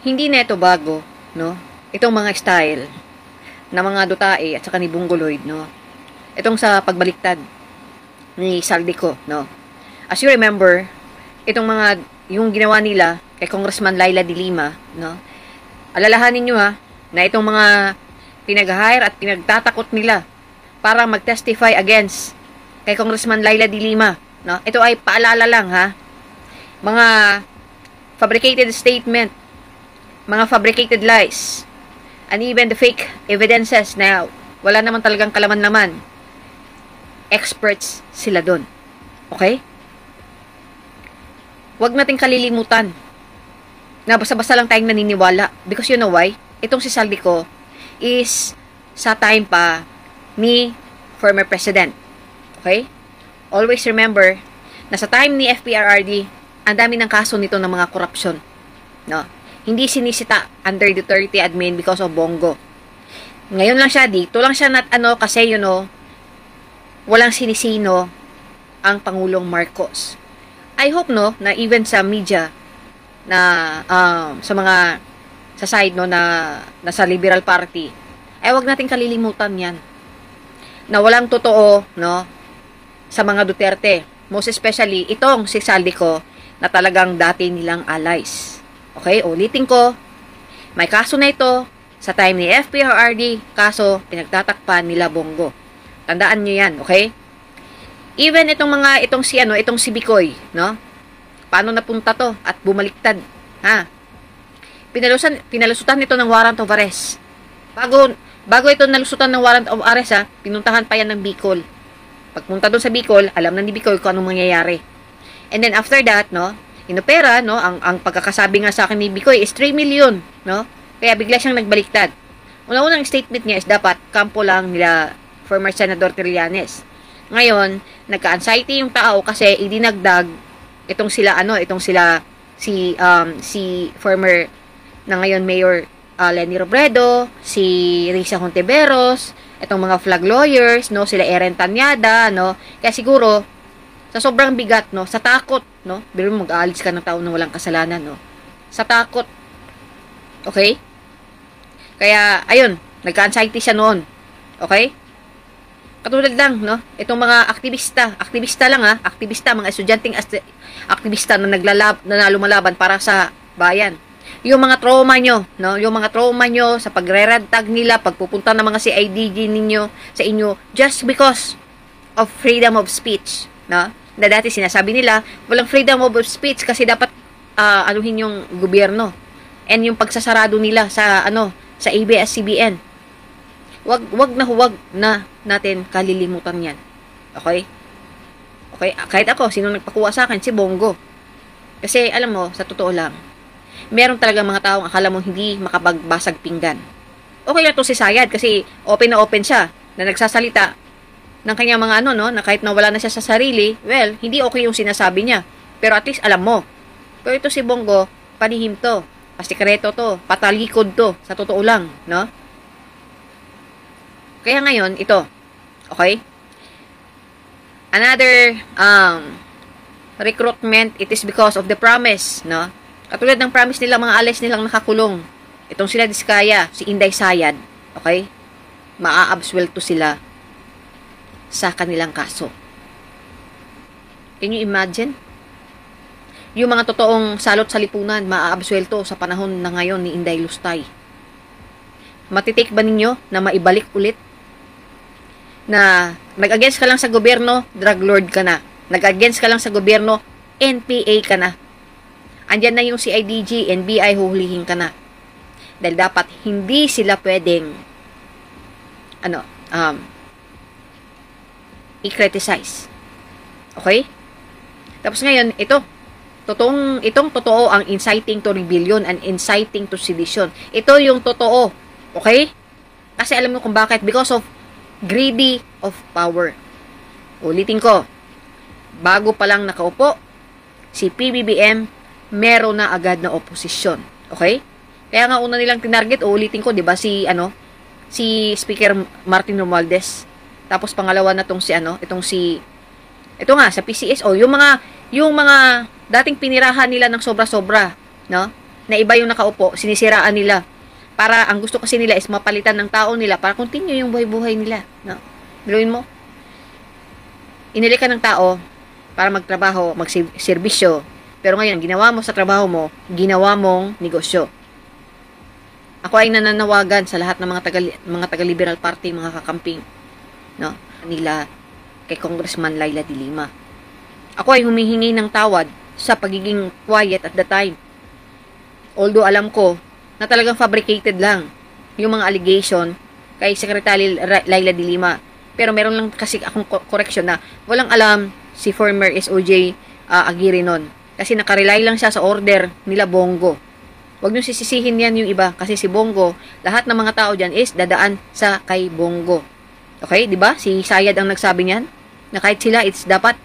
Hindi na ito bago, no? Itong mga style na mga Dutae at saka ni Bonggoloid, no? Itong sa pagbaliktad ni Saldico, no? As you remember, itong mga, yung ginawa nila kay Congressman Laila de Lima, no? Alalahanin nyo ha, na itong mga pinag-hire at pinagtatakot nila para mag-testify against kay Congressman Laila de Lima, no? Ito ay paalala lang ha. Mga fabricated statement, mga fabricated lies, and even the fake evidences na wala naman talagang kalaman-laman. Experts sila doon. Okay? Huwag nating kalilimutan na basta-basta lang tayong naniniwala. Because you know why? Itong si Saldico is sa time pa ni former president. Okay? Always remember na sa time ni FPRRD, ang dami ng kaso nito ng mga korupsyon. No? Hindi sinisita under the 30 admin because of Bongo. Ngayon lang siya, dito lang siya kasi you know, walang sinisino ang Pangulong Marcos. I hope no na even sa media na sa mga sa side no na nasa Liberal Party ay wag nating kalilimutan 'yan. Na walang totoo no sa mga Duterte, most especially itong si Saldico na talagang dati nilang allies. Okay, ulitin ko. May kaso na ito sa time ni FPRRD, kaso pinagtatakpan nila Bongo. Tandaan niyo 'yan, okay? Even itong si Bicoy, no? Paano napunta to at bumaliktad, ha? Pinalusutan nito ng warrant of arrest. Bago ito nalusutan ng warrant of arrest, ha, pinuntahan pa yan ng Bicol. Pagpunta doon sa Bicol, alam na ni Bicoy kung anong mangyayari. And then after that, no, inopera, no, ang pagkakasabi nga sa akin ni Bicoy is 3 million, no? Kaya bigla siyang nagbaliktad. Una-unang statement niya is dapat kampo lang nila former Senador Trillanes. Ngayon, nagka-anxiety yung tao kasi idinagdag si former na ngayon Mayor Leni Robredo, si Risa Hontiveros, itong mga flag lawyers, no, sila Eren Tanyada, no. Kaya siguro sa sobrang bigat, no, sa takot, no, biro mag-aalis ka ng tao na walang kasalanan, no. Sa takot. Okay? Kaya ayun, nagka-anxiety siya noon. Okay? Katulad lang, no? Itong mga aktivista lang ha, mga estudyanteng aktivista na lumalaban para sa bayan. Yung mga trauma nyo, no? Yung mga trauma nyo sa pagre-red tag nila, pagpupunta ng mga CIDG ninyo sa inyo, just because of freedom of speech, no? Na dati sinasabi nila, walang freedom of speech kasi dapat anuhin yung gobyerno. And yung pagsasarado nila sa sa ABS-CBN. Wag na natin kalilimutan yan. Okay? Okay? Kahit ako, sino nagpakuha sa akin? Si Bongo. Kasi, alam mo, sa totoo lang, meron talaga mga taong akala mo hindi makapagbasag pinggan. Okay na to si Sayad kasi open na open siya na nagsasalita ng kanyang mga na kahit nawala na siya sa sarili, well, hindi okay yung sinasabi niya. Pero at least alam mo. Pero ito si Bongo, panihim to. Pasikreto to. Patalikod to. Sa totoo lang, no? Kaya ngayon, ito. Okay? Another recruitment, it is because of the promise, no? Katulad ng promise nila, mga alis nilang nakakulong. Itong sila Diskaya, si Inday Sayad, okay? Maa-absuelto sila sa kanilang kaso. Can you imagine? Yung mga totoong salot sa lipunan, maa-absuelto sa panahon na ngayon ni Inday Lustay. Matitake ba ninyo na maibalik ulit na nag-against ka lang sa gobyerno, drug lord ka na. Nag-against ka lang sa gobyerno, NPA ka na. Andyan na yung CIDG, NBI, huhulihin ka na. Dahil dapat hindi sila pwedeng i-criticize. Okay? Tapos ngayon, itong totoo ang inciting to rebellion and inciting to sedition. Ito yung totoo. Okay? Kasi alam mo kung bakit? Because of greedy of power. Ulitin ko. Bago pa lang nakaupo, si PBBM meron na agad na oposisyon. Okay? Kaya nga una nilang tinarget, ulitin ko, 'di ba, si Speaker Martin Romualdez. Tapos pangalawa na ito nga sa PCSO, yung mga dating pinirahan nila ng sobra-sobra, no? na iba yung nakaupo, sinisiraan nila. Para ang gusto kasi nila is mapalitan ng tao nila para continue yung buhay-buhay nila. No? Biruin mo. Inili ka ng tao para magtrabaho, magserbisyo. Pero ngayon, ginawa mo sa trabaho mo, ginawa mong negosyo. Ako ay nananawagan sa lahat ng mga taga-Liberal Party, mga kakamping, no? Nila kay Congressman Laila de Lima. Ako ay humihingi ng tawad sa pagiging quiet at the time. Although alam ko na talagang fabricated lang yung mga allegation kay Secretary Laila de Lima. Pero meron lang kasi akong correction na walang alam si former SOJ Aguirre nun. Kasi nakarely lang siya sa order nila Bongo. Huwag nyo sisisihin yan yung iba. Kasi si Bongo, lahat ng mga tao dyan is dadaan sa kay Bongo. Okay, di ba? Si Sayad ang nagsabi niyan. Na kahit sila, it's dapat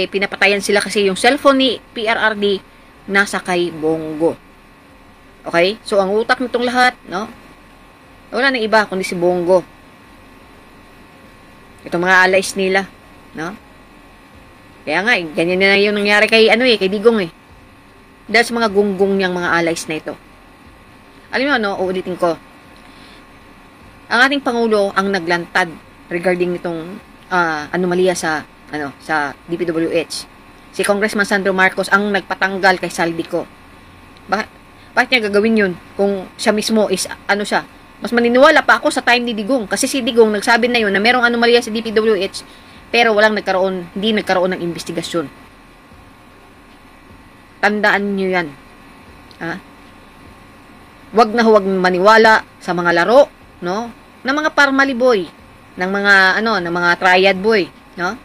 pinapatayan sila kasi yung cellphone ni PRRD nasa kay Bongo. Okay? So, ang utak nitong lahat, no? Wala nang iba kundi si Bongo. Itong mga allies nila, no? Kaya nga, ganyan na yung nangyari kay Digong eh. Dahil sa mga gunggong niyang mga allies na ito. Alam mo ano, uulitin ko. Ang ating Pangulo ang naglantad regarding nitong anomalya sa DPWH. Si Congressman Sandro Marcos ang nagpatanggal kay Saldico. Bakit niya gagawin yun kung siya mismo is siya? Mas maniniwala pa ako sa time ni Digong kasi si Digong nagsabi na yun na merong anomalya sa DPWH pero hindi nagkaroon ng investigasyon. Tandaan niyo yan. Huwag maniwala sa mga laro, no? Ng mga parmali boy, ng mga triad boy, no?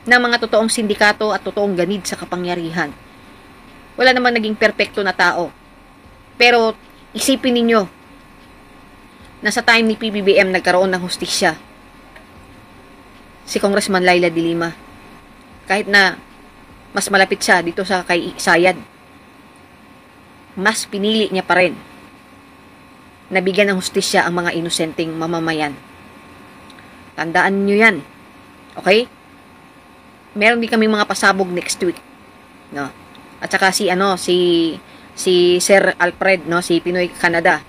Ng mga totoong sindikato at totoong ganid sa kapangyarihan. Wala naman naging perpekto na tao. Pero isipin ninyo na sa time ni PBBM nagkaroon ng hustisya si Congressman Laila de Lima. Kahit na mas malapit siya dito sa kay Sayad, mas pinili niya pa rin na bigyan ng hustisya ang mga inosenteng mamamayan. Tandaan nyo yan. Okay? Meron din kami mga pasabog next week. No? At saka si Sir Alfred, no? Si Pinoy Canada.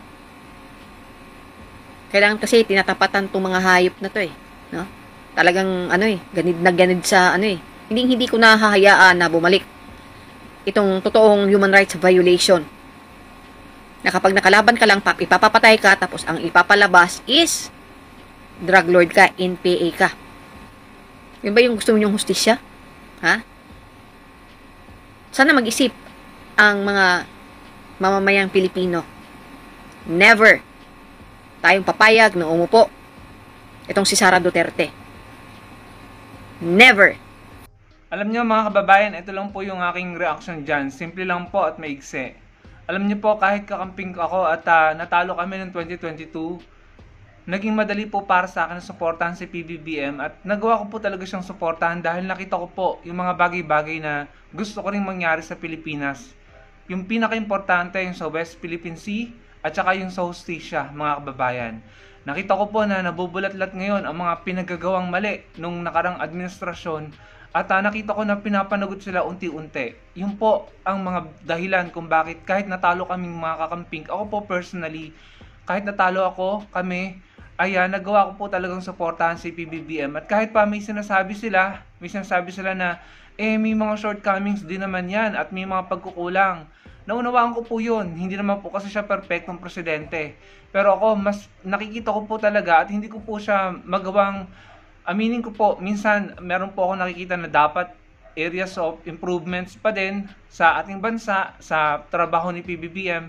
Kailangan kasi tinatapatan tong mga hayop na to eh. No? Talagang ganid na ganid sa Hindi ko na hahayaan na bumalik itong totoong human rights violation. Na kapag nakalaban ka lang, ipapapatay ka, tapos ang ipapalabas is drug lord ka, NPA ka. Yun ba yung gusto ninyong hustisya? Ha? Sana mag-isip ang mga mamamayang Pilipino. Never tayong papayag na umupo itong si Sara Duterte. Never. Alam niyo mga kababayan, ito lang po yung aking reaction dyan. Simple lang po at maigsi. Alam niyo po, kahit kakamping ako at natalo kami ng 2022, naging madali po para sa akin na suportahan si PBBM at nagawa ko po talaga siyang suportahan dahil nakita ko po yung mga bagay-bagay na gusto ko ring mangyari sa Pilipinas. Yung pinaka-importante yung sa West Philippine Sea at saka yung sa hustisya, mga kababayan. Nakita ko po na nabubulat-lat ngayon ang mga pinagagawang mali nung nakarang administrasyon at nakita ko na pinapanagot sila unti-unti. Yun po ang mga dahilan kung bakit kahit natalo kaming mga kakamping, ako po personally, kahit natalo kami, nagawa ko po talagang suportahan si PBBM. At kahit pa may sinasabi sila na may mga shortcomings din naman yan at may mga pagkukulang. Naunawaan ko po yun. Hindi naman po kasi siya perfectong presidente. Pero ako, mas nakikita ko po talaga at hindi ko po siya magawang, aminin ko po, minsan meron po ako nakikita na dapat areas of improvements pa din sa ating bansa, sa trabaho ni PBBM.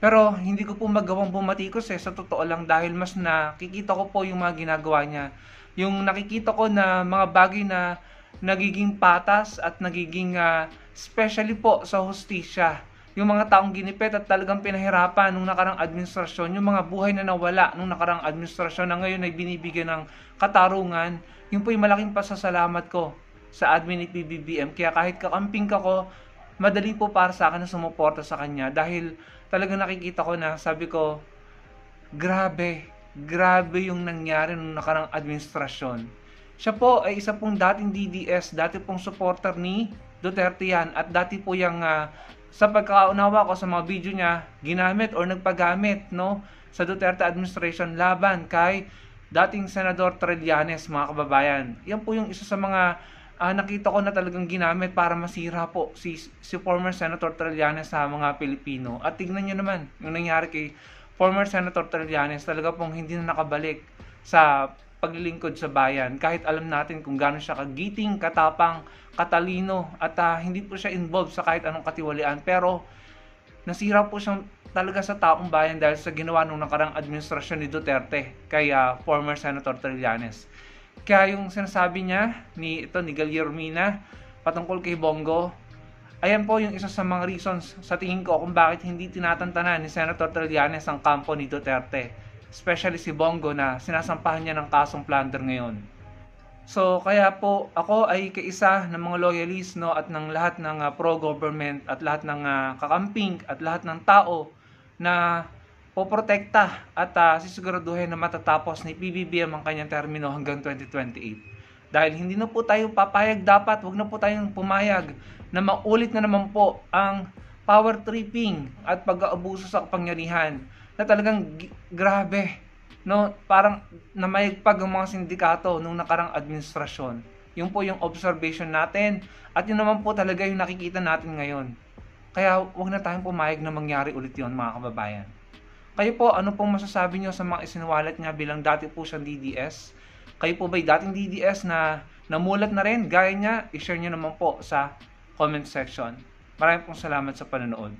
Pero hindi ko po magawang bumatikos sa totoo lang dahil mas nakikita ko po yung mga ginagawa niya. Yung nakikita ko na mga bagay na nagiging patas at nagiging especially po sa hustisya. Yung mga taong ginipit at talagang pinahirapan nung nakarang administrasyon, yung mga buhay na nawala nung nakarang administrasyon na ngayon ay binibigyan ng katarungan, yun po yung malaking pasasalamat ko sa admin ni PBBM. Kaya kahit kakamping ko, madali po para sa akin na sumuporta sa kanya dahil talagang nakikita ko na, sabi ko, grabe yung nangyari nung nakarang administrasyon. Siya po ay isa pong dating DDS, dati pong supporter ni Duterte yan, at dati po yung sa pagkaunawa ko sa mga video niya, ginamit or nagpagamit, no, sa Duterte administration laban kay dating Senador Trillanes, mga kababayan. Yan po yung isa sa mga nakita ko na talagang ginamit para masira po si former Senator Trillanes sa mga Pilipino. At tignan nyo naman yung nangyari kay former Senator Trillanes, talaga pong hindi na nakabalik sa paglilingkod sa bayan. Kahit alam natin kung gaano siya kagiting, katapang, katalino, at hindi po siya involved sa kahit anong katiwalian. Pero nasira po siyang talaga sa taong bayan dahil sa ginawa nung nakarang administrasyon ni Duterte kay former Senator Trillanes. Kaya yung sinasabi niya ni Guillermina patungkol kay Bongo, ayan po yung isa sa mga reasons sa tingin ko kung bakit hindi tinatantanan ni Senator Trillanes ang kampo ni Duterte. Especially si Bongo na sinasampahan niya ng kasong plunder ngayon. So kaya po ako ay kaisa ng mga loyalist, no, at ng lahat ng pro-government at lahat ng kakamping at lahat ng tao na poprotekta at sisiguraduhin na matatapos ni PBBM ang kanyang termino hanggang 2028. Dahil hindi na po tayo papayag, dapat wag na po tayong pumayag na maulit na naman po ang power tripping at pag-aabuso sa kapangyarihan na talagang grabe, no, parang namayagpag ang mga sindikato nung nakarang administrasyon. Yung po yung observation natin at yun naman po talaga yung nakikita natin ngayon. Kaya wag na tayong pumayag na mangyari ulit yun, mga kababayan. Kayo po, ano pong masasabi nyo sa mga isiniwalat niya bilang dati po siyang DDS? Kayo po ba'y dating DDS na namulat na rin? Gaya niya, i-share nyo naman po sa comment section. Maraming pong salamat sa panonood.